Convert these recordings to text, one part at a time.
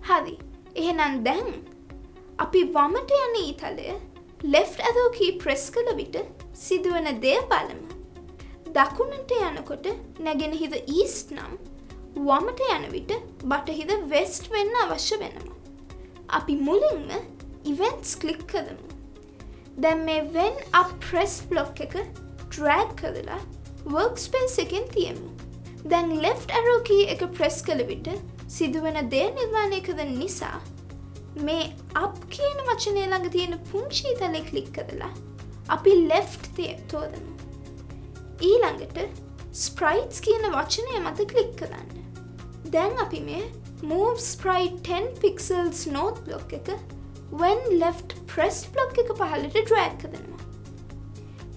හරි. එහෙනම් දැන් අපි වමට යන ඊතලය left arrow key press කළ විට සිදුවන දේ බලමු. දකුණට යනකොට නැගෙනහිර east නම් වමට යන විට බටහිර west වෙන්න අවශ්‍ය වෙනවා. අපි මුලින්ම events click කරමු. දැන් මේ when up press block එක drag කරලා workspace එකෙන් තියමු. දැන් left arrow key එක press කළ විට සිදුවන දේ නිර්මාණය කරන නිසා මේ up කියන වචනය ළඟ තියෙන පුංචි ඊතලේ ක්ලික් කරලා අපි left තෝරමු. ඊළඟට sprites කියන වචනය මත ක්ලික් කරන්න. දැන් අපි මේ move sprite 10 pixels north block එක when left press block එක පහළට drag කරනවා.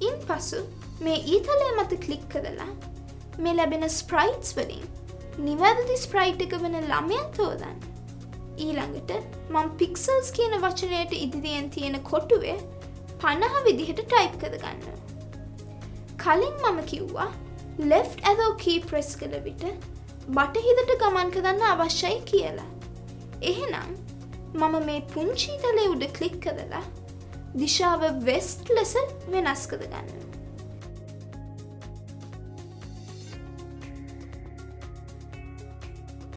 ඉන්පසු මේ ඊතලය මත ක්ලික් කරලා මේ ලැබෙන sprites වලින් නිවැරදි sprite එක වෙන ළමයා තෝරන්න. ඊළඟට මම pixels කියන වචනයට ඉදිරියෙන් තියෙන කොටුවේ 50 විදිහට ටයිප් කරගන්නවා. කලින් මම කිව්වා left arrow key press කළ විට බටහිරට ගමන් කරන්න අවශ්‍යයි කියලා. එහෙනම් මම මේ පුංචි ඊතලේ උඩ ක්ලික් කරලා දිශාව west ලෙස වෙනස් කරගන්නවා.